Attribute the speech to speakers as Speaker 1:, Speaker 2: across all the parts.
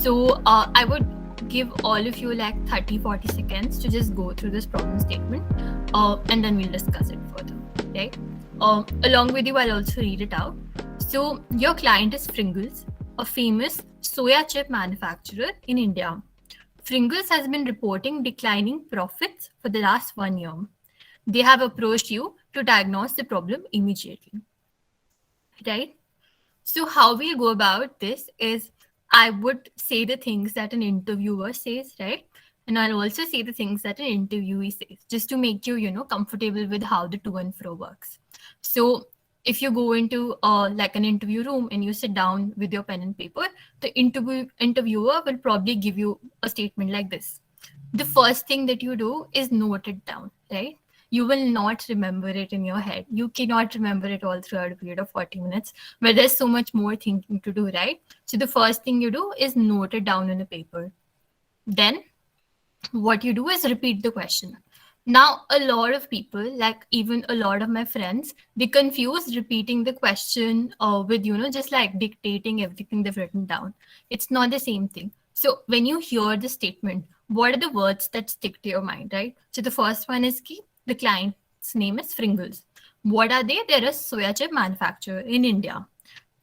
Speaker 1: So I would give all of you like 30-40 seconds to just go through this problem statement, and then we'll discuss it further, right? Along with you, I'll also read it out. So your client is Pringles, a famous soya chip manufacturer in India. Pringles has been reporting declining profits for the last 1 year. They have approached you to diagnose the problem immediately, right? So how we'll go about this is I would say the things that an interviewer says, right? And I'll also say the things that an interviewee says, just to make you, comfortable with how the to and fro works. So if you go into like an interview room and you sit down with your pen and paper, the interviewer will probably give you a statement like this. The first thing that you do is note it down, right? You will not remember it in your head. You cannot remember it all throughout a period of 40 minutes where there's so much more thinking to do, right? So the first thing you do is note it down on a paper. Then what you do is repeat the question. Now, a lot of people, like even a lot of my friends, they confuse repeating the question with, just like dictating everything they've written down. It's not the same thing. So when you hear the statement, what are the words that stick to your mind, right? So the first one is key. The client's name is Pringles. What are they? They're a soya chip manufacturer in India.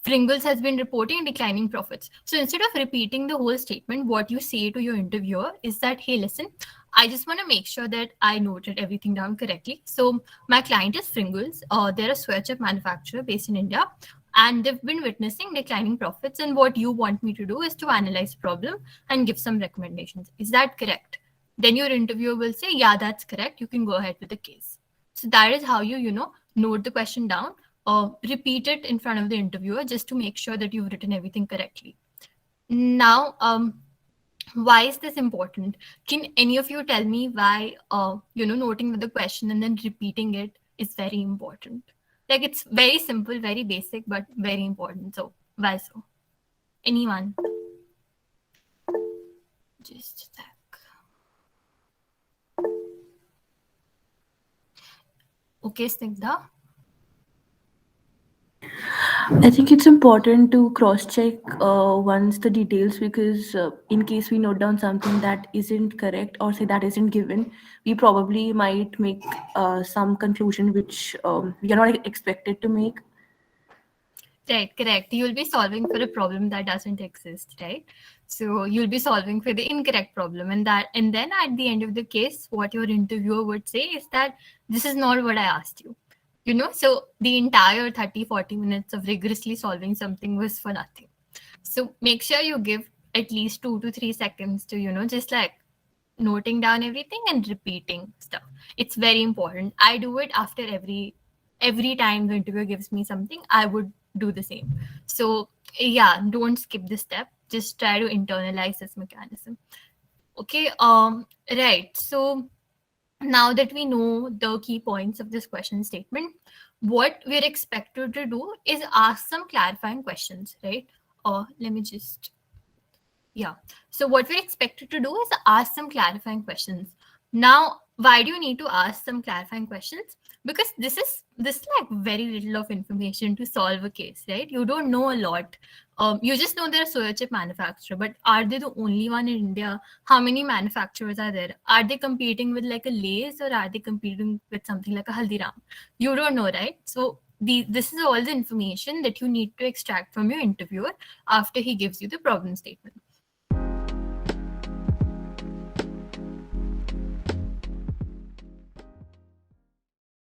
Speaker 1: Pringles has been reporting declining profits. So instead of repeating the whole statement, what you say to your interviewer is that, hey, listen, I just want to make sure that I noted everything down correctly. So my client is Pringles. They're a soya chip manufacturer based in India, and they've been witnessing declining profits. And what you want me to do is to analyze the problem and give some recommendations. Is that correct? Then your interviewer will say, yeah, that's correct. You can go ahead with the case. So that is how you, note the question down. Repeat it in front of the interviewer just to make sure that you've written everything correctly. Now, why is this important? Can any of you tell me why, noting the question and then repeating it is very important? Like it's very simple, very basic, but very important. So why so? Anyone? Just a sec. Okay, Snigdha.
Speaker 2: I think it's important to cross check once the details, because in case we note down something that isn't correct or say that isn't given, we probably might make some conclusion which we are not expected to make.
Speaker 1: Right, correct. You'll be solving for a problem that doesn't exist, right? So you'll be solving for the incorrect problem, and then at the end of the case, what your interviewer would say is that this is not what I asked you. So the entire 30-40 minutes of rigorously solving something was for nothing. So make sure you give at least 2 to 3 seconds to, just like noting down everything and repeating stuff. It's very important. I do it after every time the interviewer gives me something, I would do the same. So yeah, don't skip this step. Just try to internalize this mechanism. Okay. Right. So now that we know the key points of this question statement, what we're expected to do is ask some clarifying questions, right? Let me just, yeah. So what we're expected to do is ask some clarifying questions. Now, why do you need to ask some clarifying questions? Because this is like very little of information to solve a case, right? You don't know a lot. You just know they're a soya chip manufacturer, but are they the only one in India? How many manufacturers are there? Are they competing with like a Lay's, or are they competing with something like a Haldiram? You don't know, right? So this is all the information that you need to extract from your interviewer after he gives you the problem statement.